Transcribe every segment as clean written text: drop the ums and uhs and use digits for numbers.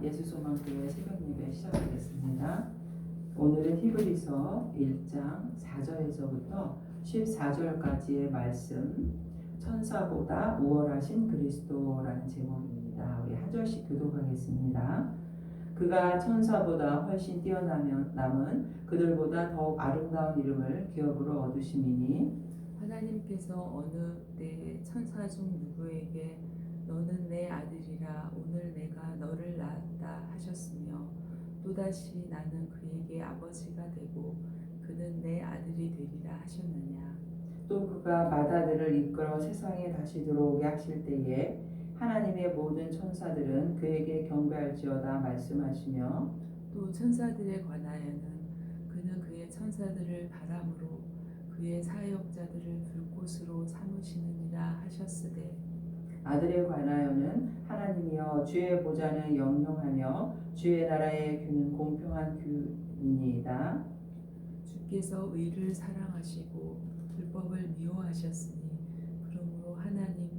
예수소망교회 새벽예배 시작하겠습니다. 오늘은 히브리서 1장 4절에서부터 14절까지의 말씀, 천사보다 우월하신 그리스도라는 제목입니다. 우리 한 절씩 교독하겠습니다. 그가 천사보다 훨씬 뛰어남은 그들보다 더욱 아름다운 이름을 기업으로 얻으심이니, 하나님께서 어느 때에 천사 중 누구에게 너는 내 아들이라 오늘 내가 너를 낳았다 하셨으며, 또다시 나는 그에게 아버지가 되고 그는 내 아들이 되리라 하셨느냐. 또 그가 맏아들을 이끌어 세상에 다시 들어오게 하실 때에 하나님의 모든 천사들은 그에게 경배할지어다 말씀하시며, 또 천사들에 관하여는 그는 그의 천사들을 바람으로 그의 사역자들을 불꽃으로 삼으시느니라 하셨으되, 아들에 관하여는 하나님이여 주의 보좌는 영영하며 주의 나라의 규는 공평한 규이니이다. 주께서 의를 사랑하시고 불법을 미워하셨으니, 그러므로 하나님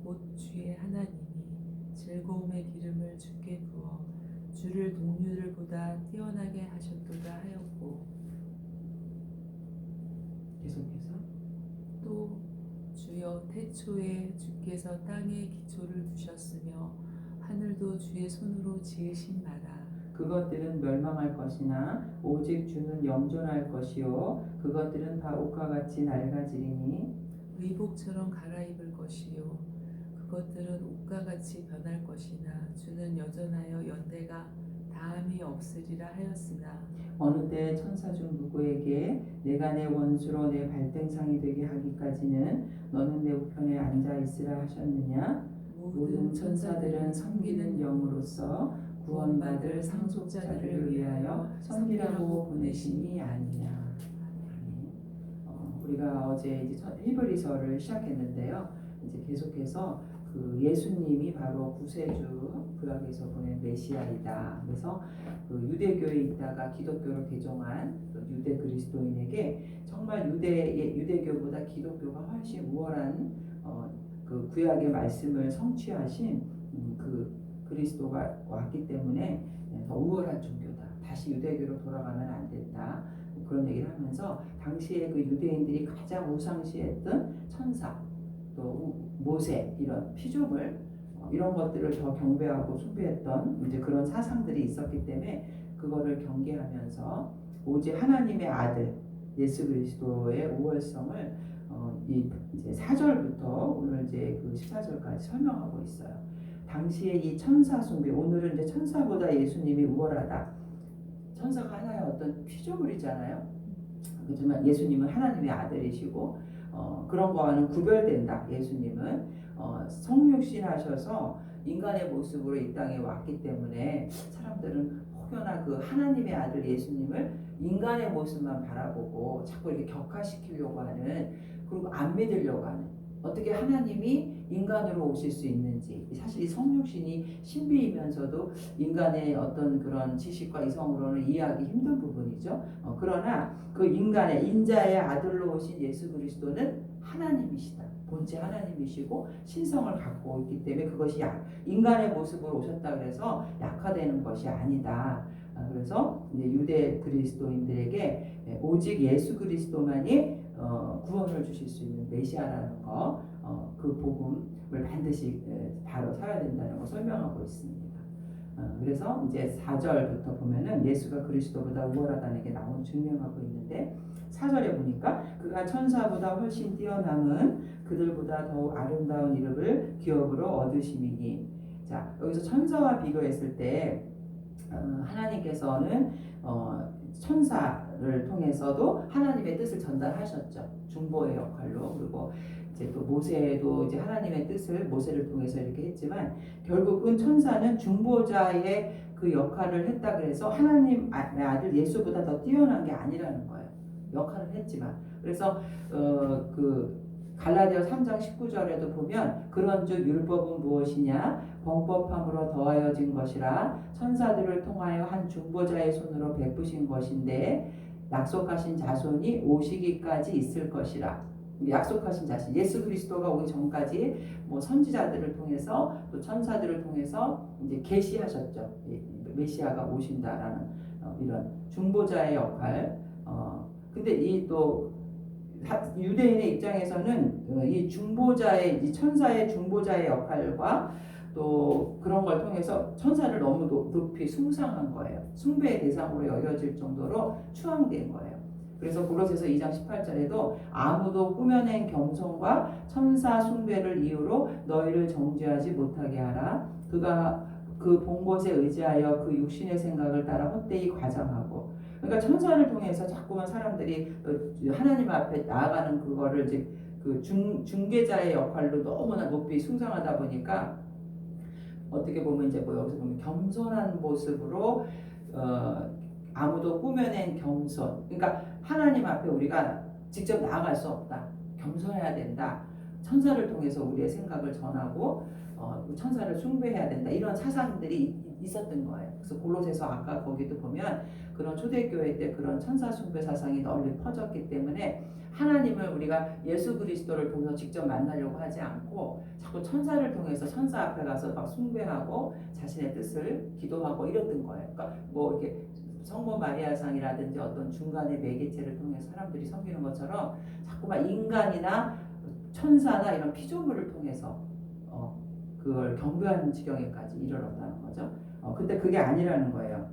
곧 주의 하나님이 즐거움의 기름을 주께 부어 주를 동료들보다 뛰어나게 하셨도다 하였고, 계속해서 또 주여 태초에 주께서 땅에 기초를 두셨으며 하늘도 주의 손으로 지으신 바라. 그것들은 멸망할 것이나 오직 주는 영존할 것이요 그것들은 다 옷과 같이 낡아지리니, 의복처럼 갈아입을 것이요 그것들은 옷과 같이 변할 것이나 주는 여전하여 연대가 다함이 없으리라 하였으나, 어느 때 천사 중 누구에게 내가 내 원수로 내 발등상이 되게 하기까지는 너는 내 우편에 앉아 있으라 하셨느냐. 모든 천사들은 섬기는 영으로서 구원받을 상속자들을 위하여 섬기라고 보내심이 아니냐. 우리가 어제 이제 히브리서를 시작했는데요. 이제 계속해서 그 예수님이 바로 구세주 구약에서 보낸 메시아이다. 그래서 그 유대교에 있다가 기독교로 개종한 유대 그리스도인에게 정말 유대교보다 기독교가 훨씬 우월한 그 구약의 말씀을 성취하신 그 그리스도가 왔기 때문에 더 우월한 종교다. 다시 유대교로 돌아가면 안 된다. 그런 얘기를 하면서 당시에 그 유대인들이 가장 우상시했던 천사, 또 모세 이런 피조물 이런 것들을 더 경배하고 숭배했던 이제 그런 사상들이 있었기 때문에 그거를 경계하면서 오직 하나님의 아들 예수 그리스도의 우월성을 이제 4절부터 오늘 이제 그 14절까지 설명하고 있어요. 당시에 이 천사 숭배, 오늘은 이제 천사보다 예수님이 우월하다. 천사가 하나의 어떤 피조물이잖아요. 그렇지만 예수님은 하나님의 아들이시고 그런 거와는 구별된다. 예수님은 성육신 하셔서 인간의 모습으로 이 땅에 왔기 때문에 사람들은 혹여나 그 하나님의 아들 예수님을 인간의 모습만 바라보고 자꾸 이렇게 격화시키려고 하는, 그리고 안 믿으려고 하는, 어떻게 하나님이 인간으로 오실 수 있는지, 사실 이 성육신이 신비이면서도 인간의 어떤 그런 지식과 이성으로는 이해하기 힘든 부분이죠. 그러나 그 인간의 인자의 아들로 오신 예수 그리스도는 하나님이시다. 본체 하나님이시고 신성을 갖고 있기 때문에 그것이 인간의 모습으로 오셨다 그래서 약화되는 것이 아니다. 그래서 이제 유대 그리스도인들에게 오직 예수 그리스도만이 구원을 주실 수 있는 메시아라는 거, 그 복음을 반드시 바로 살아야 된다는 거 설명하고 있습니다. 그래서 이제 4절부터 보면은 예수가 그리스도보다 우월하다는 게 증명하고 있는데, 4절에 보니까 그가 천사보다 훨씬 뛰어남은 그들보다 더욱 아름다운 이름을 기업으로 얻으심이니. 자, 여기서 천사와 비교했을 때 하나님께서는 천사를 통해서도 하나님의 뜻을 전달하셨죠. 중보의 역할로. 그리고 이제 또 모세도 이제 하나님의 뜻을 모세를 통해서 이렇게 했지만, 결국은 천사는 중보자의 그 역할을 했다 그래서 하나님의 아들 예수보다 더 뛰어난 게 아니라는 거예요. 역할을 했지만. 그래서 그 갈라디아 3장 19절에도 보면 그런즉 율법은 무엇이냐 범법함으로 더하여진 것이라 천사들을 통하여 한 중보자의 손으로 베푸신 것인데 약속하신 자손이 오시기까지 있을 것이라. 약속하신 자신 예수 그리스도가 오기 전까지 뭐 선지자들을 통해서 또 천사들을 통해서 이제 계시하셨죠. 메시아가 오신다라는 이런 중보자의 역할. 근데 이 또 유대인의 입장에서는 이 중보자의 이 천사의 중보자의 역할과 또 그런 걸 통해서 천사를 너무 높이 숭상한 거예요. 숭배의 대상으로 여겨질 정도로 추앙된 거예요. 그래서 골로새서 2장 18절에도 아무도 꾸며낸 겸손과 천사 숭배를 이유로 너희를 정죄하지 못하게 하라. 그가 그 본 것에 의지하여 그 육신의 생각을 따라 헛되이 과장하고. 그러니까 천사를 통해서 자꾸만 사람들이 하나님 앞에 나아가는 그거를 이제 그 중개자의 역할로 너무나 높이 숭상하다 보니까 어떻게 보면 이제 뭐 여기서 보면 겸손한 모습으로 아무도 꾸며낸 겸손. 그러니까 하나님 앞에 우리가 직접 나아갈 수 없다. 겸손해야 된다. 천사를 통해서 우리의 생각을 전하고 천사를 숭배해야 된다. 이런 사상들이 있었던 거예요. 그래서 골로새서 아까 거기도 보면 그런 초대교회 때 그런 천사 숭배 사상이 널리 퍼졌기 때문에 하나님을 우리가 예수 그리스도를 통해서 직접 만나려고 하지 않고 자꾸 천사를 통해서 천사 앞에 가서 막 숭배하고 자신의 뜻을 기도하고 이랬던 거예요. 그러니까 뭐 이렇게 성모 마리아상이라든지 어떤 중간의 매개체를 통해서 사람들이 섬기는 것처럼 자꾸만 인간이나 천사나 이런 피조물을 통해서 그걸 경배하는 지경에까지 이르렀다는 거죠. 근데 그게 아니라는 거예요.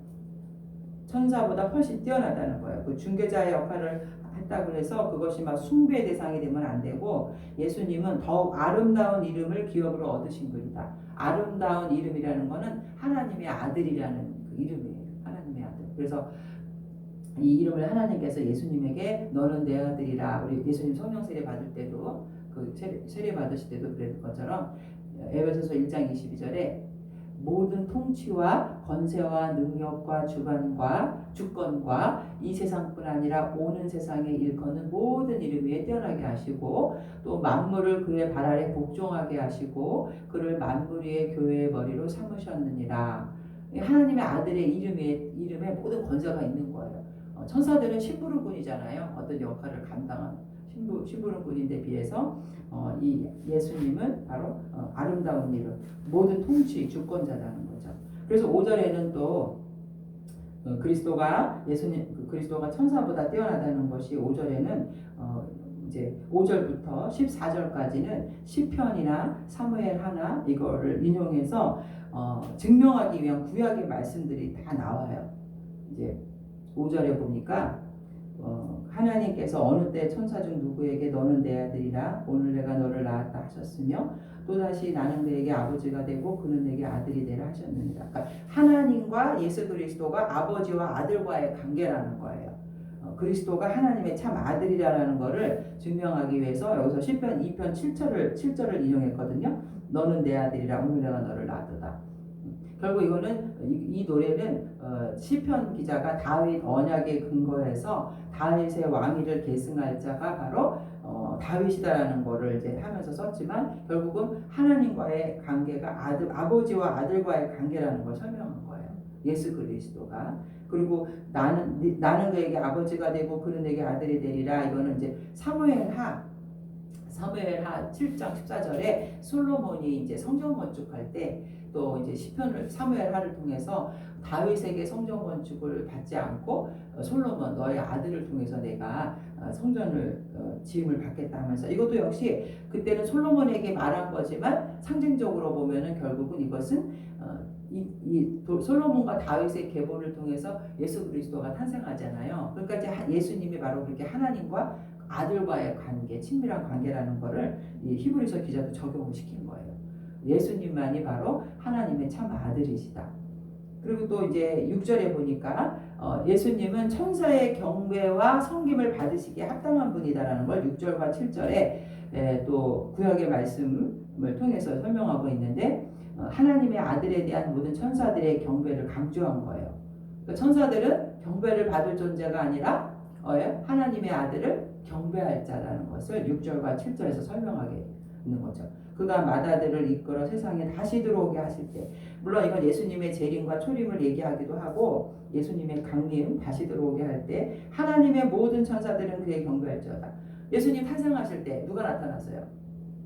천사보다 훨씬 뛰어나다는 거예요. 그 중개자의 역할을 했다고 해서 그것이 막 숭배의 대상이 되면 안 되고 예수님은 더욱 아름다운 이름을 기업으로 얻으신 분이다. 아름다운 이름이라는 거는 하나님의 아들이라는 그 이름이에요. 하나님의 아들. 그래서 이 이름을 하나님께서 예수님에게 너는 내 아들이라. 우리 예수님 성령 세례 받을 때도 그 세례 받으실 때도 그랬던 것처럼 에베소서 1장 22절에 모든 통치와 권세와 능력과 주권과 이 세상뿐 아니라 오는 세상에 일컫는 모든 이름 위에 뛰어나게 하시고 또 만물을 그의 발 아래 복종하게 하시고 그를 만물 위의 교회의 머리로 삼으셨느니라. 하나님의 아들의 이름에 모든 권세가 있는 거예요. 천사들은 심부름꾼이잖아요. 어떤 역할을 감당하는 심부름꾼인데 비해서 이 예수님은 바로 아름다운 이름, 모든 통치 주권자라는 거죠. 그래서 5절에는 또 그리스도가 천사보다 뛰어나다는 것이 5절에는 이제 5절부터 14절까지는 시편이나 사무엘 하나 이거를 인용해서 증명하기 위한 구약의 말씀들이 다 나와요. 이제 5절에 보니까 하나님께서 어느 때 천사 중 누구에게 너는 내 아들이라 오늘 내가 너를 낳았다 하셨으며 또다시 나는 그에게 아버지가 되고 그는 내게 아들이 되라 하셨느니라. 그러니까 하나님과 예수 그리스도가 아버지와 아들과의 관계라는 거예요. 그리스도가 하나님의 참 아들이라는 것을 증명하기 위해서 여기서 시편 2편 7절을 인용했거든요. 너는 내 아들이라 오늘 내가 너를 낳았다. 결국 이거는 이 노래는 시편 기자가 다윗 언약에 근거해서 다윗의 왕위를 계승할 자가 바로 다윗이다라는 거를 이제 하면서 썼지만 결국은 하나님과의 관계가 아버지와 아들과의 관계라는 걸 설명한 거예요. 예수 그리스도가. 그리고 나는 그에게 아버지가 되고 그는 내게 아들이 되리라. 이거는 이제 사무엘하 7장 14절에 솔로몬이 이제 성전 건축할 때 또 이제 시편을 사무엘하를 통해서 다윗에게 성전 건축을 받지 않고 솔로몬 너의 아들을 통해서 내가 성전을 지음을 받겠다 하면서 이것도 역시 그때는 솔로몬에게 말한 거지만 상징적으로 보면은 결국은 이것은 솔로몬과 다윗의 계보를 통해서 예수 그리스도가 탄생하잖아요. 그러니까 이제 예수님이 바로 그렇게 하나님과 아들과의 관계, 친밀한 관계라는 거를 이 히브리서 기자도 적용을 시킨 거예요. 예수님만이 바로 하나님의 참 아들이시다. 그리고 또 이제 6절에 보니까 예수님은 천사의 경배와 섬김을 받으시기에 합당한 분이다라는 걸 6절과 7절에 또 구약의 말씀을 통해서 설명하고 있는데 하나님의 아들에 대한 모든 천사들의 경배를 강조한 거예요. 그러니까 천사들은 경배를 받을 존재가 아니라 하나님의 아들을 경배할 자라는 것을 6절과 7절에서 설명하게 있는 거죠. 그가 맏아들을 이끌어 세상에 다시 들어오게 하실 때, 물론 이건 예수님의 재림과 초림을 얘기하기도 하고 예수님의 강림 다시 들어오게 할 때 하나님의 모든 천사들은 그의 경배할지어다. 예수님 탄생하실 때 누가 나타났어요?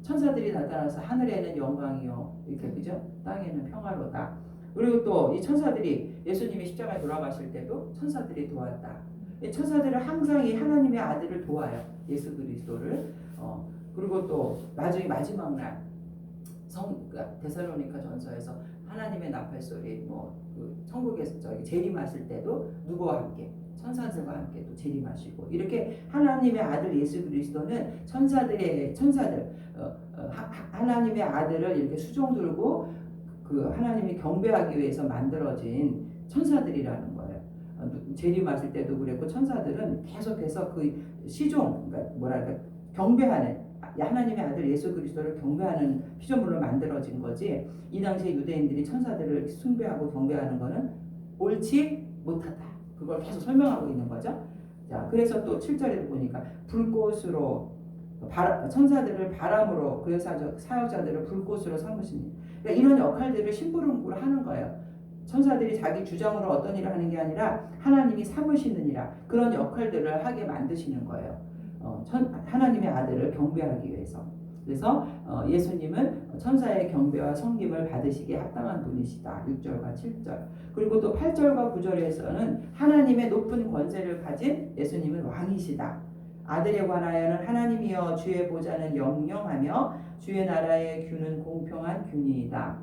천사들이 나타나서 하늘에는 영광이요 이렇게 그죠? 땅에는 평화로다. 그리고 또 이 천사들이 예수님이 십자가에 돌아가실 때도 천사들이 도왔다. 이 천사들은 항상 이 하나님의 아들을 도와요. 예수 그리스도를. 그리고 또 나중에 마지막 날 그러니까 데살로니가 전서에서 하나님의 나팔 소리 그 천국에서 저기 재림하실 때도 누구와 함께 천사들과 함께 또 재림하시고 이렇게 하나님의 아들 예수 그리스도는 천사들 하나님의 아들을 이렇게 수종 들고 그 하나님이 경배하기 위해서 만들어진 천사들이라는 거예요. 재림하실 때도 그랬고 천사들은 계속해서 그 시종 그러니까 뭐랄까 경배하는 하나님의 아들 예수 그리스도를 경배하는 피조물로 만들어진 거지. 이 당시에 유대인들이 천사들을 숭배하고 경배하는 거는 옳지 못하다. 그걸 계속 설명하고 있는 거죠. 자, 그래서 또 7절에 보니까 불꽃으로 천사들을 바람으로 그의 사역자들을 불꽃으로 삼으시니 그러니까 이런 역할들을 심부름으로 하는 거예요. 천사들이 자기 주장으로 어떤 일을 하는 게 아니라 하나님이 삼으시느니라 그런 역할들을 하게 만드시는 거예요. 하나님의 아들을 경배하기 위해서. 그래서 예수님은 천사의 경배와 섬김을 받으시기에 합당한 분이시다. 6절과 7절. 그리고 또 8절과 9절에서는 하나님의 높은 권세를 가진 예수님은 왕이시다. 아들에 관하여는 하나님이여 주의 보좌는 영영하며 주의 나라의 규는 공평한 규니이다.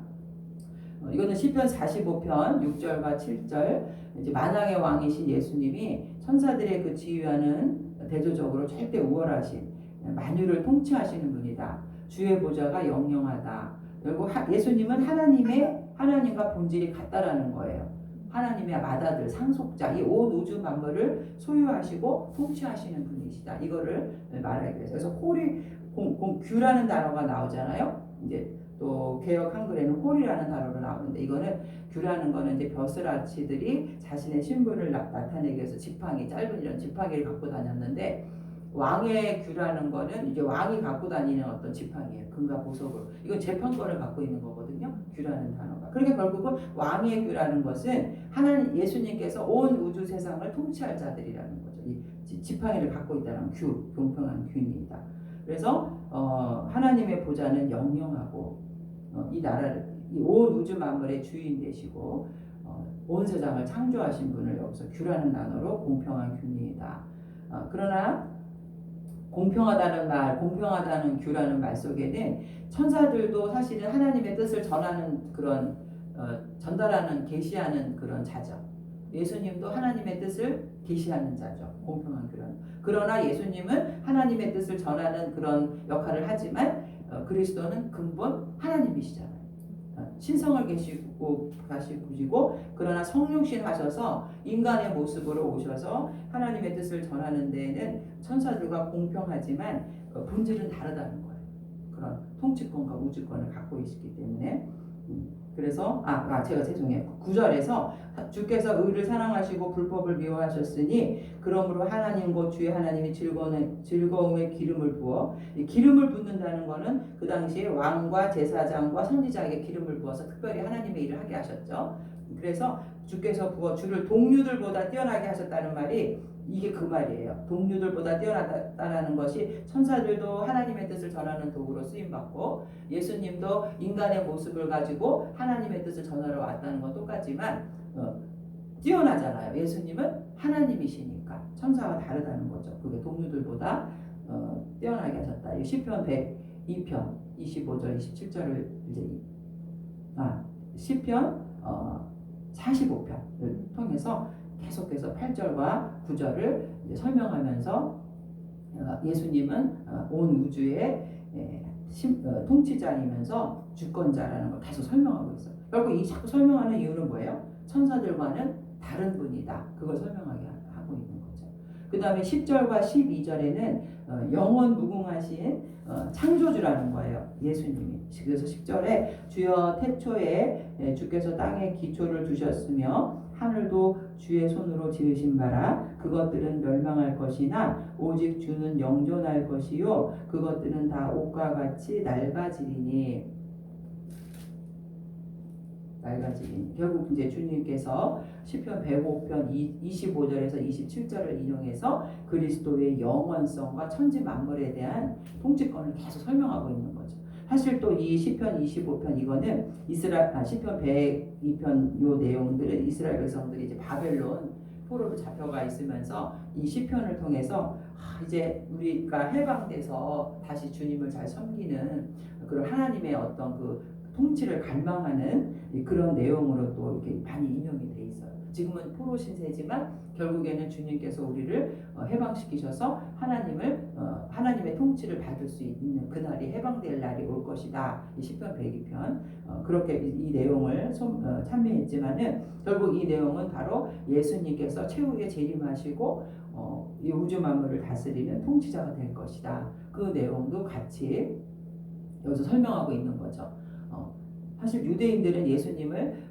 이거는 시편 45편 6절과 7절. 이제 만왕의 왕이신 예수님이 천사들의 그 지휘하는 대조적으로 절대 우월하신 만유를 통치하시는 분이다. 주의 보좌가 영영하다. 그리고 예수님은 하나님과 본질이 같다라는 거예요. 하나님의 맏아들, 상속자, 이 온 우주 만물을 소유하시고 통치하시는 분이시다. 이거를 말하기 위해서. 그래서 규라는 단어가 나오잖아요. 이제 또 개역 한글에는 홀이라는 단어로 나오는데 이거는 규라는 거는 이제 벼슬아치들이 자신의 신분을 나타내기 위해서 짧은 이런 지팡이를 갖고 다녔는데 왕의 규라는 거는 이제 왕이 갖고 다니는 어떤 지팡이에요. 금과 보석으로. 이건 재판권을 갖고 있는 거거든요. 규라는 단어가. 그러니까 결국은 왕의 규라는 것은 하나님 예수님께서 온 우주 세상을 통치할 자들이라는 거죠. 이 지팡이를 갖고 있다는 규, 공평한 규입니다. 그래서 하나님의 보좌는 영영하고 이 나라를 이 온 우주 만물의 주인 되시고 온 세상을 창조하신 분을 여기서 규라는 단어로 공평한 규입니다. 그러나 공평하다는 규라는 말 속에는 천사들도 사실은 하나님의 뜻을 전하는 그런 전달하는 계시하는 그런 자죠. 예수님도 하나님의 뜻을 계시하는 자죠. 공평한 규라는. 그러나 예수님은 하나님의 뜻을 전하는 그런 역할을 하지만 그리스도는 근본 하나님이시잖아요. 신성을 가지고 그러나 성육신 하셔서 인간의 모습으로 오셔서 하나님의 뜻을 전하는 데에는 천사들과 공평하지만 본질은 다르다는 거예요. 그런 통치권과 우주권을 갖고 계시기 때문에 그래서 제가 죄송해요. 9절에서 주께서 의를 사랑하시고 불법을 미워하셨으니 그러므로 하나님 곧 주의 하나님이 즐거움의 기름을 부어 기름을 붓는다는 거는 그 당시에 왕과 제사장과 선지자에게 기름을 부어서 특별히 하나님의 일을 하게 하셨죠. 그래서 주께서 부어 주를 동류들보다 뛰어나게 하셨다는 말이 이게 그 말이에요. 동류들보다 뛰어나다라는 것이 천사들도 하나님의 뜻을 전하는 도구로 쓰임받고 예수님도 인간의 모습을 가지고 하나님의 뜻을 전하러 왔다는 건 똑같지만 뛰어나잖아요. 예수님은 하나님이시니까 천사와 다르다는 거죠. 그게 동류들보다 뛰어나게 하셨다. 이 시편 102편 25절 27절을 이제 시편 45편을 통해서 계속해서 8절과 9절을 이제 설명하면서 예수님은 온 우주의 통치자이면서 주권자라는 걸 계속 설명하고 있어요. 결국 이 자꾸 설명하는 이유는 뭐예요? 천사들과는 다른 분이다. 그걸 설명하게 하고 있는 거죠. 그 다음에 10절과 12절에는 영원 무궁하신 창조주라는 거예요. 예수님이. 그래서 10절에 주여 태초에 주께서 땅에 기초를 두셨으며 하늘도 주의 손으로 지으신 바라 그것들은 멸망할 것이나 오직 주는 영존할 것이요 그것들은 다 옷과 같이 낡아지리니 낡아지니. 결국 이제 주님께서 시편 105편 25절에서 27절을 인용해서 그리스도의 영원성과 천지 만물에 대한 통치권을 계속 설명하고 있는 거죠. 사실 또 이 시편 25편 이거는 시편 102편 요 내용들은 이스라엘 백성들이 이제 바벨론 포로로 잡혀가 있으면서 이 시편을 통해서 이제 우리가 해방돼서 다시 주님을 잘 섬기는 그런 하나님의 어떤 그 통치를 갈망하는 그런 내용으로 또 이렇게 많이 인용이 돼 있어요. 지금은 포로 신세지만 결국에는 주님께서 우리를 해방시키셔서 하나님의 통치를 받을 수 있는 그날이 해방될 날이 올 것이다. 이 시편 102편 그렇게 이 내용을 찬미했지만은 결국 이 내용은 바로 예수님께서 최후에 재림하시고 이 우주 만물을 다스리는 통치자가 될 것이다. 그 내용도 같이 여기서 설명하고 있는 거죠. 사실 유대인들은 예수님을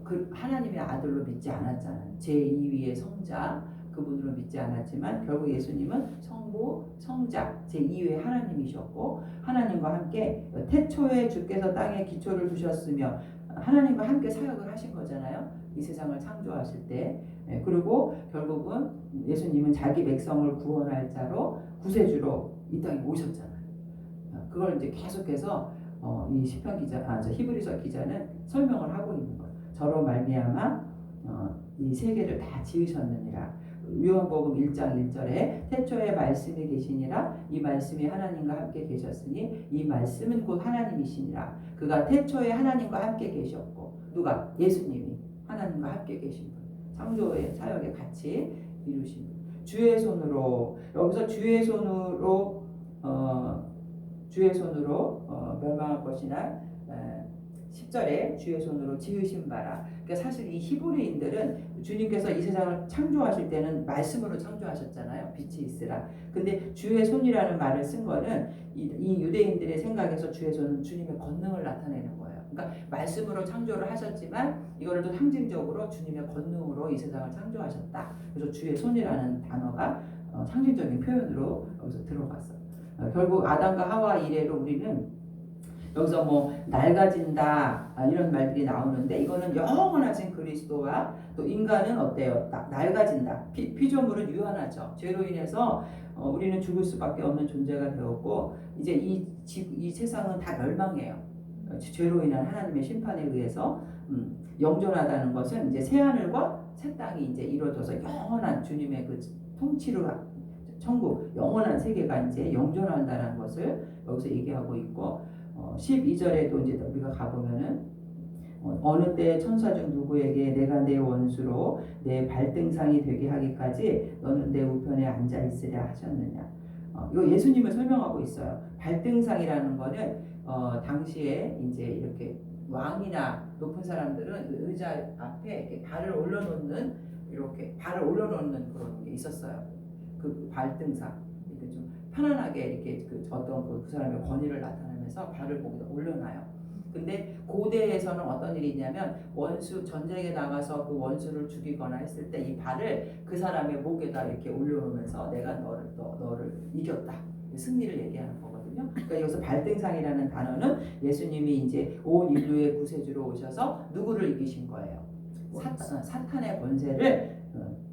그 하나님의 아들로 믿지 않았잖아요. 제2위의 성자 그분으로 믿지 않았지만 결국 예수님은 성부, 성자 제2위의 하나님이셨고 하나님과 함께 태초에 주께서 땅에 기초를 두셨으며 하나님과 함께 사역을 하신 거잖아요. 이 세상을 창조하실 때. 그리고 결국은 예수님은 자기 백성을 구원할 자로 구세주로 이 땅에 오셨잖아요. 그걸 이제 계속해서 이 시편 기자, 히브리서 기자는 설명을 하고 있는 거예요. 저로 말미암아 이 세계를 다 지으셨느니라. 요한복음 1장 1절에 태초에 말씀이 계시니라. 이 말씀이 하나님과 함께 계셨으니 이 말씀은 곧 하나님이시니라. 그가 태초에 하나님과 함께 계셨고 누가? 예수님이 하나님과 함께 계신 분. 창조의 사역에 같이 이루신 분. 주의 손으로 여기서 주의 손으로 멸망할 것이나 10절에 주의 손으로 지으신 바라. 그러니까 사실 이 히브리인들은 주님께서 이 세상을 창조하실 때는 말씀으로 창조하셨잖아요. 빛이 있으라. 근데 주의 손이라는 말을 쓴 거는 이 유대인들의 생각에서 주의 손은 주님의 권능을 나타내는 거예요. 그러니까 말씀으로 창조를 하셨지만 이거를 또 상징적으로 주님의 권능으로 이 세상을 창조하셨다. 그래서 주의 손이라는 단어가 상징적인 표현으로 여기서 들어갔어요. 결국 아담과 하와 이래로 우리는 여기서 뭐 낡아진다 이런 말들이 나오는데 이거는 영원하신 그리스도와 또 인간은 어때요? 낡아진다. 피조물은 유한하죠. 죄로 인해서 우리는 죽을 수밖에 없는 존재가 되었고 이제 이 세상은 다 멸망해요. 죄로 인한 하나님의 심판에 의해서 영존하다는 것은 이제 새 하늘과 새 땅이 이제 이루어져서 영원한 주님의 그 통치로 천국 영원한 세계가 이제 영존한다는 것을 여기서 얘기하고 있고 12절에도 이제 우리가 가보면은 어느 때 천사 중 누구에게 내가 내 원수로 내 발등상이 되게 하기까지 너는 내 우편에 앉아 있으랴 하셨느냐. 이거 예수님을 설명하고 있어요. 발등상이라는 거는 당시에 이제 이렇게 왕이나 높은 사람들은 의자 앞에 이렇게 발을 올려놓는 그런 게 있었어요. 그 발등상 이렇게 좀 편안하게 이렇게 그 어떤 그 사람의 권위를 나타내면서 발을 거기다 올려놔요. 근데 고대에서는 어떤 일이 있냐면 원수 전쟁에 나가서 그 원수를 죽이거나 했을 때 이 발을 그 사람의 목에다 이렇게 올려놓으면서 내가 너를 이겼다 승리를 얘기하는 거거든요. 그러니까 여기서 발등상이라는 단어는 예수님이 이제 온 인류의 구세주로 오셔서 누구를 이기신 거예요? 사탄의 권세를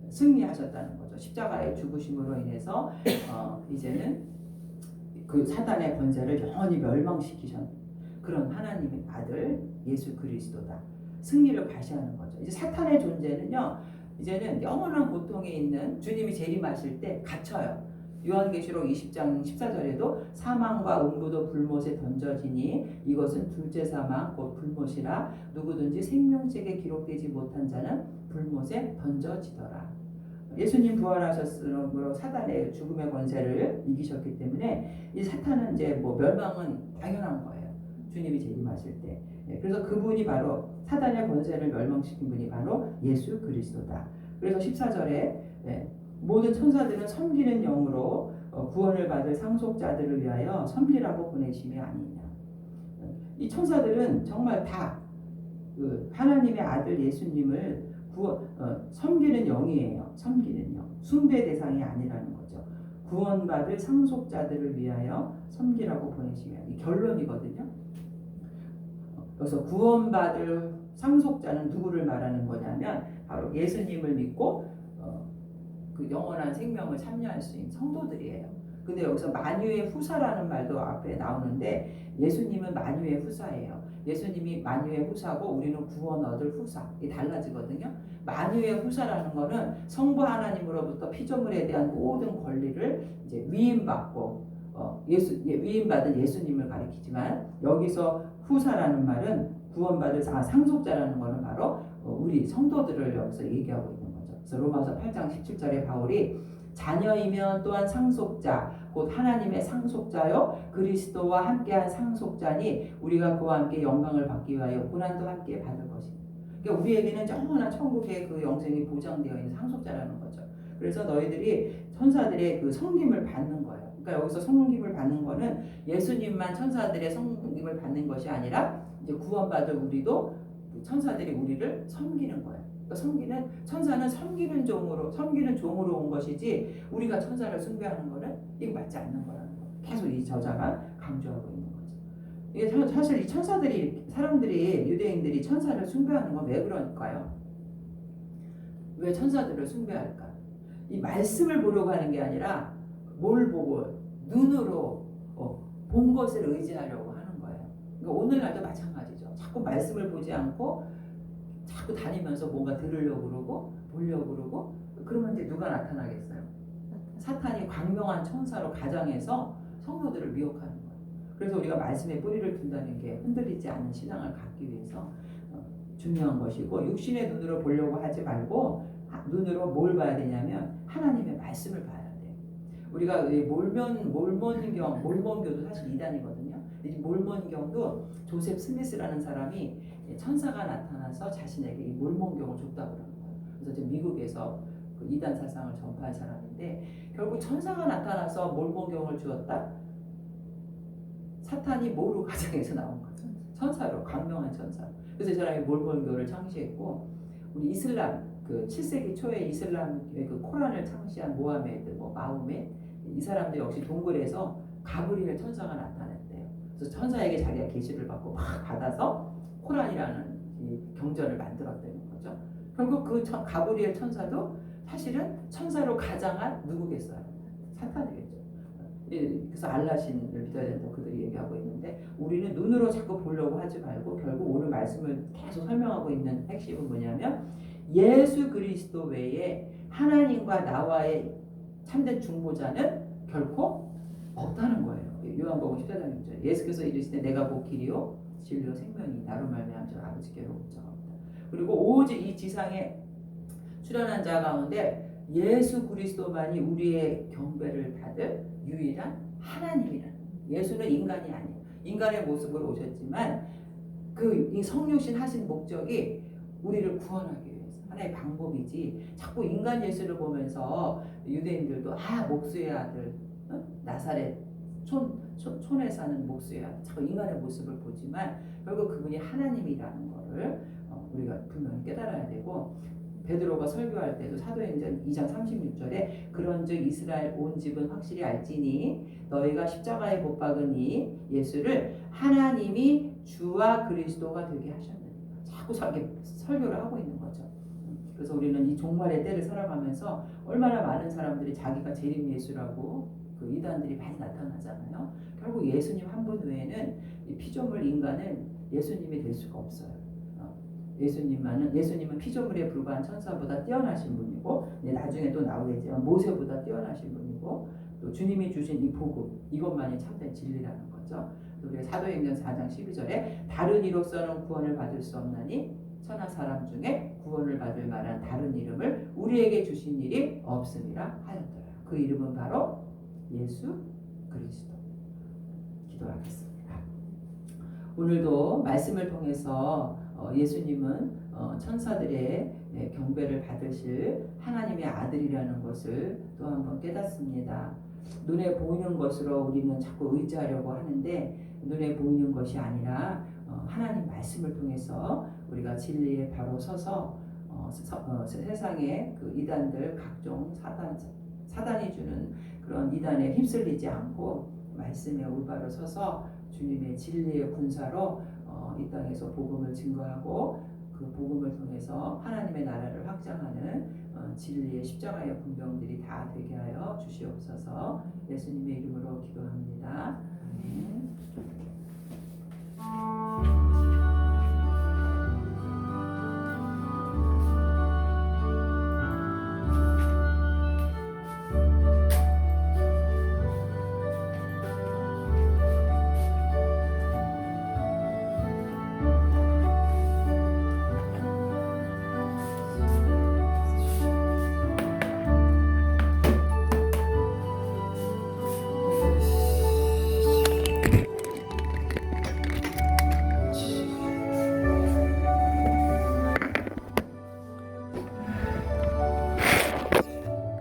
승리하셨다는 거죠. 십자가의 죽으심으로 인해서 이제는 그 사탄의 권세를 영원히 멸망시키신 그런 하나님의 아들 예수 그리스도다. 승리를 과시하는 거죠. 이제 사탄의 존재는요. 이제는 영원한 고통에 있는 주님이 재림하실 때 갇혀요. 요한계시록 20장 14절에도 사망과 음부도 불못에 던져지니 이것은 둘째 사망 곧 불못이라 누구든지 생명책에 기록되지 못한 자는 불못에 던져지더라. 예수님 부활하셨으므로 사단의 죽음의 권세를 이기셨기 때문에 이 사탄은 이제 뭐 멸망은 당연한 거예요. 주님이 재림하실 때. 그래서 그분이 바로 사단의 권세를 멸망시킨 분이 바로 예수 그리스도다. 그래서 14절에 모든 천사들은 섬기는 영으로 구원을 받을 상속자들을 위하여 섬기라고 보내심이 아니냐. 이 천사들은 정말 다 그 하나님의 아들 예수님을 섬기는 영이에요. 섬기는 영. 숭배 대상이 아니라는 거죠. 구원받을 상속자들을 위하여 섬기라고 보내시면 이 결론이거든요. 그래서 구원받을 상속자는 누구를 말하는 거냐면 바로 예수님을 믿고 그 영원한 생명을 참여할 수 있는 성도들이에요. 근데 여기서 만유의 후사라는 말도 앞에 나오는데 예수님은 만유의 후사예요. 예수님이 만유의 후사고 우리는 구원 얻을 후사. 이게 달라지거든요. 만유의 후사라는 거는 성부 하나님으로부터 피조물에 대한 모든 권리를 이제 위임받고 위임받은 예수님을 가리키지만 여기서 후사라는 말은 구원받을 상속자라는 거는 바로 우리 성도들을 여기서 얘기하고 있는 거죠. 그래서 로마서 8장 17절에 바울이 자녀이면 또한 상속자 곧 하나님의 상속자요 그리스도와 함께한 상속자니 우리가 그와 함께 영광을 받기 위하여 고난도 함께 받을 것입니다. 그러니까 우리에게는 영원한 천국의 그 영생이 보장되어 있는 상속자라는 거죠. 그래서 너희들이 천사들의 그 섬김을 받는 거예요. 그러니까 여기서 섬김을 받는 거는 예수님만 천사들의 섬김을 받는 것이 아니라 이제 구원받을 우리도 천사들이 우리를 섬기는 거예요. 그러니까 천사는 섬기는 종으로 온 것이지 우리가 천사를 숭배하는 거는 이거 맞지 않는 거라는 거. 계속 이 저자가 강조하고 있는 거죠. 이게 사실 이 사람들이 유대인들이 천사를 숭배하는 건 왜 그럴까요? 왜 천사들을 숭배할까? 이 말씀을 보려고 하는 게 아니라 뭘 보고 눈으로 본 것을 의지하려고 하는 거예요. 그러니까 오늘날도 마찬가지죠. 자꾸 말씀을 보지 않고 자꾸 다니면서 뭔가 들으려고 그러고 보려고 그러고 그러면 이제 누가 나타나겠어요? 사탄이 광명한 천사로 가장해서 성도들을 미혹하는 거예요. 그래서 우리가 말씀에 뿌리를 둔다는 게 흔들리지 않는 신앙을 갖기 위해서 중요한 것이고 육신의 눈으로 보려고 하지 말고 눈으로 뭘 봐야 되냐면 하나님의 말씀을 봐야 돼요. 우리가 몰몬교도 사실 이단이거든요. 이 몰몬교도 조셉 스미스라는 사람이 천사가 나타나서 자신에게 이 몰몬교를 줬다고 그러는 거예요. 그래서 지금 미국에서 그 이단 사상을 전파한 사람인데 결국 천사가 나타나서 몰몬교를 주었다. 사탄이 뭐로 가장해서 나온 거죠? 천사로, 광명한 천사. 그래서 이 사람이 몰몬교를 창시했고 우리 이슬람 그 7세기 초에 이슬람의 그 코란을 창시한 모하메드, 마호메 이 사람도 역시 동굴에서 가브리엘 천사가 나타났대요. 그래서 천사에게 자기가 계시를 받고 막 받아서 코란이라는 이 경전을 만들었다는 거죠. 결국 그 가브리엘 천사도 사실은 천사로 가장한 누구겠어요? 사탄이겠죠. 그래서 알라신을 믿어야 된다고 그들이 얘기하고 있는데 우리는 눈으로 자꾸 보려고 하지 말고 결국 오늘 말씀을 계속 설명하고 있는 핵심은 뭐냐면 예수 그리스도 외에 하나님과 나와의 참된 중보자는 결코 없다는 거예요. 요한복음 14장 6절 예수께서 이르시되 내가 곧 길이요 진리요 생명이 나로 말미암아 아버지께로 올 자가 없다. 그리고 오직 이 지상에 출현한 자 가운데 예수 그리스도만이 우리의 경배를 받을 유일한 하나님이라는 예수는 인간이 아니에요. 인간의 모습으로 오셨지만 그 성육신 하신 목적이 우리를 구원하기 위해서 하나의 방법이지 자꾸 인간 예수를 보면서 유대인들도 목수의 아들 나사렛 촌에 사는 목수의 아들 자꾸 인간의 모습을 보지만 결국 그분이 하나님이라는 거를 우리가 분명히 깨달아야 되고 베드로가 설교할 때도 사도행전 2장 36절에 그런즉 이스라엘 온 집은 확실히 알지니 너희가 십자가에 못 박은 이 예수를 하나님이 주와 그리스도가 되게 하셨느니라. 자꾸 설교를 하고 있는 거죠. 그래서 우리는 이 종말의 때를 살아가면서 얼마나 많은 사람들이 자기가 재림 예수라고 그 이단들이 많이 나타나잖아요. 결국 예수님 한 분 외에는 이 피조물 인간은 예수님이 될 수가 없어요. 예수님은 피조물에 불과한 천사보다 뛰어나신 분이고 나중에 또 나오겠지만 모세보다 뛰어나신 분이고 또 주님이 주신 이 복음 이것만이 참된 진리라는 거죠. 우리 사도행전 4장 12절에 다른 이로서는 구원을 받을 수 없나니 천하 사람 중에 구원을 받을 만한 다른 이름을 우리에게 주신 일이 없음이라 하였더라. 그 이름은 바로 예수 그리스도. 기도하겠습니다. 오늘도 말씀을 통해서 예수님은 천사들의 경배를 받으실 하나님의 아들이라는 것을 또 한번 깨닫습니다. 눈에 보이는 것으로 우리는 자꾸 의지하려고 하는데 눈에 보이는 것이 아니라 하나님 말씀을 통해서 우리가 진리에 바로 서서 세상의 그 이단들 각종 사단이 주는 그런 이단에 휩쓸리지 않고 말씀에 올바로 서서 주님의 진리의 군사로 이 땅에서 복음을 증거하고 그 복음을 통해서 하나님의 나라를 확장하는 진리의 십자가의 군병들이 다 되게 하여 주시옵소서. 예수님의 이름으로 기도합니다. 아멘.